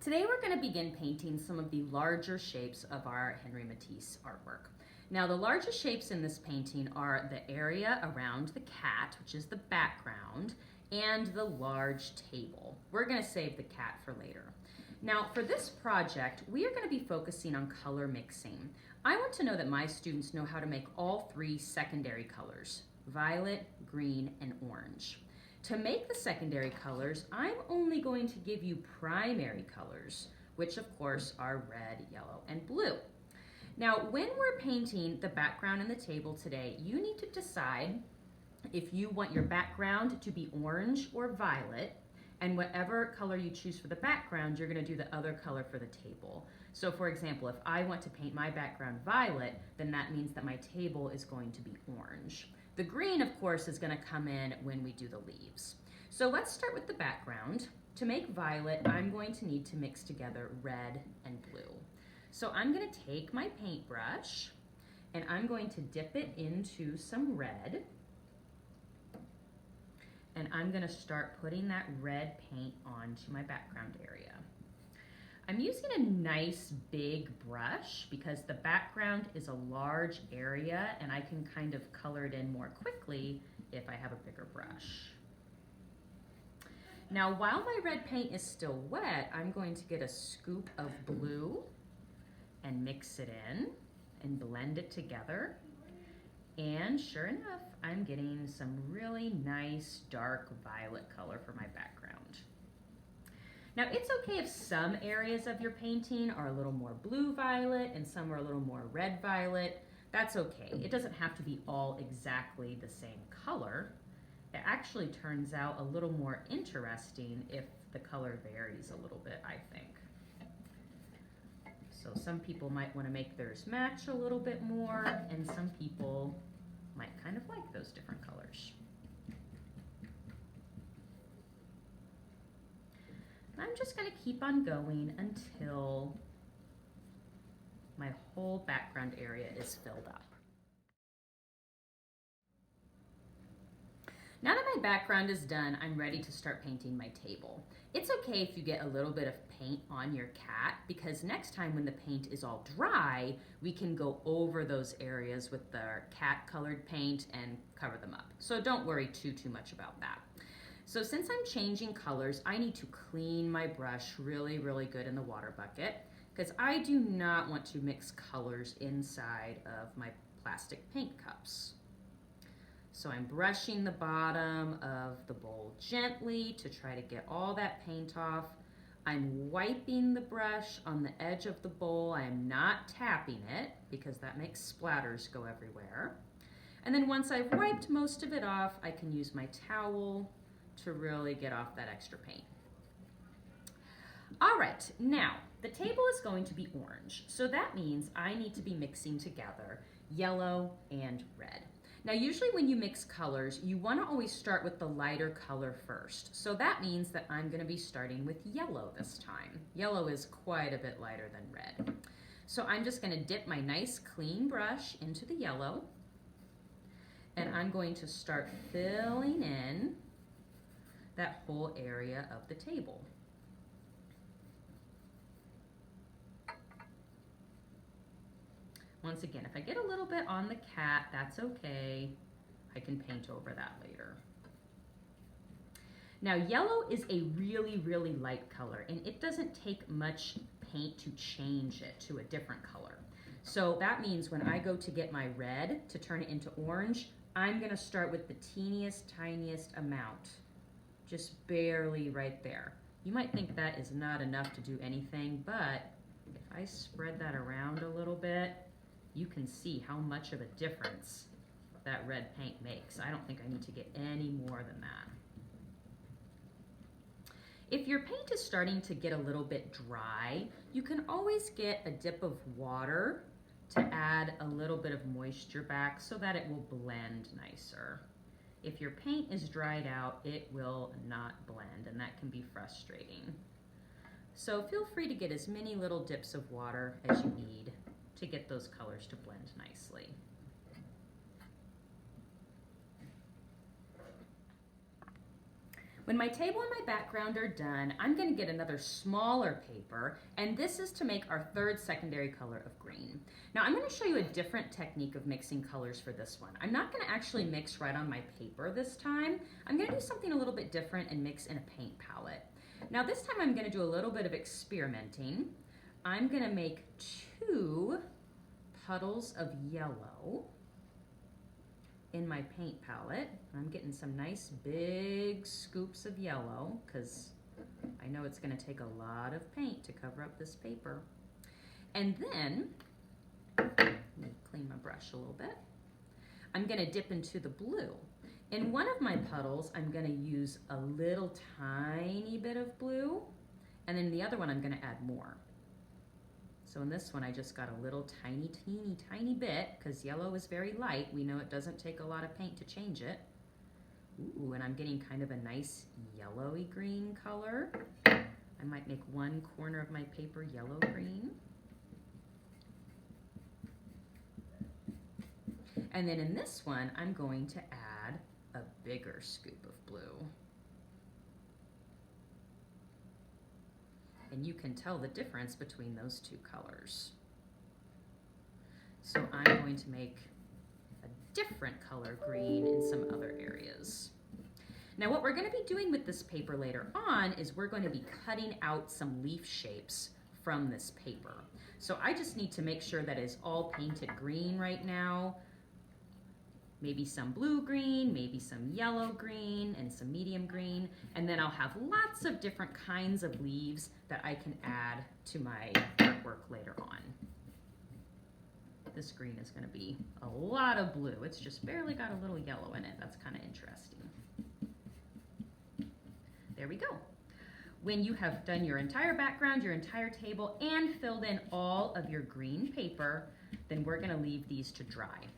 Today we're going to begin painting some of the larger shapes of our Henry Matisse artwork. Now the largest shapes in this painting are the area around the cat, which is the background, and the large table. We're going to save the cat for later. Now for this project, we are going to be focusing on color mixing. I want to know that my students know how to make all three secondary colors, violet, green, and orange. To make the secondary colors, I'm only going to give you primary colors, which of course are red, yellow, and blue. Now, when we're painting the background and the table today, you need to decide if you want your background to be orange or violet, and whatever color you choose for the background, you're going to do the other color for the table. So for example, if I want to paint my background violet, then that means that my table is going to be orange. The green, of course, is going to come in when we do the leaves. So let's start with the background. To make violet, I'm going to need to mix together red and blue. So I'm going to take my paintbrush and I'm going to dip it into some red. And I'm going to start putting that red paint onto my background area. I'm using a nice big brush because the background is a large area and I can kind of color it in more quickly if I have a bigger brush. Now while my red paint is still wet, I'm going to get a scoop of blue and mix it in and blend it together. And sure enough, I'm getting some really nice dark violet color for my background. Now it's okay if some areas of your painting are a little more blue violet and some are a little more red violet. That's okay. It doesn't have to be all exactly the same color. It actually turns out a little more interesting if the color varies a little bit, I think. So some people might want to make theirs match a little bit more, and some people might kind of like those different colors. I'm just going to keep on going until my whole background area is filled up. Now that my background is done, I'm ready to start painting my table. It's okay if you get a little bit of paint on your cat, because next time when the paint is all dry, we can go over those areas with the cat colored paint and cover them up. So don't worry too much about that. So since I'm changing colors, I need to clean my brush really good in the water bucket, because I do not want to mix colors inside of my plastic paint cups. So I'm brushing the bottom of the bowl gently to try to get all that paint off. I'm wiping the brush on the edge of the bowl. I am not tapping it because that makes splatters go everywhere. And then once I've wiped most of it off, I can use my towel to really get off that extra paint. All right, now the table is going to be orange. So that means I need to be mixing together yellow and red. Now usually when you mix colors, you want to always start with the lighter color first. So that means that I'm going to be starting with yellow this time. Yellow is quite a bit lighter than red. So I'm just going to dip my nice clean brush into the yellow, and I'm going to start filling in that whole area of the table. Once again, if I get a little bit on the cat, that's okay. I can paint over that later. Now, yellow is a really light color, and it doesn't take much paint to change it to a different color. So that means when I go to get my red to turn it into orange, I'm gonna start with the teeniest, tiniest amount, just barely right there. You might think that is not enough to do anything, but if I spread that around a little bit, you can see how much of a difference that red paint makes. I don't think I need to get any more than that. If your paint is starting to get a little bit dry, you can always get a dip of water to add a little bit of moisture back so that it will blend nicer. If your paint is dried out, it will not blend, and that can be frustrating. So feel free to get as many little dips of water as you need to get those colors to blend nicely. When my table and my background are done, I'm going to get another smaller paper, and this is to make our third secondary color of green. Now I'm going to show you a different technique of mixing colors for this one. I'm not going to actually mix right on my paper this time. I'm going to do something a little bit different and mix in a paint palette. Now this time I'm going to do a little bit of experimenting. I'm going to make 2 puddles of yellow in my paint palette. I'm getting some nice big scoops of yellow because I know it's going to take a lot of paint to cover up this paper. And then, let me clean my brush a little bit. I'm going to dip into the blue. In one of my puddles, I'm going to use a little tiny bit of blue, and then in the other one, I'm going to add more. So in this one, I just got a little tiny bit, because yellow is very light. We know it doesn't take a lot of paint to change it. Ooh, and I'm getting kind of a nice yellowy green color. I might make one corner of my paper yellow green. And then in this one, I'm going to add a bigger scoop of blue. And you can tell the difference between those 2 colors. So I'm going to make a different color green in some other areas. Now what we're going to be doing with this paper later on is we're going to be cutting out some leaf shapes from this paper. So I just need to make sure that it's all painted green right now. Maybe some blue green, maybe some yellow green, and some medium green. And then I'll have lots of different kinds of leaves that I can add to my artwork later on. This green is going to be a lot of blue. It's just barely got a little yellow in it. That's kind of interesting. There we go. When you have done your entire background, your entire table, and filled in all of your green paper, then we're going to leave these to dry.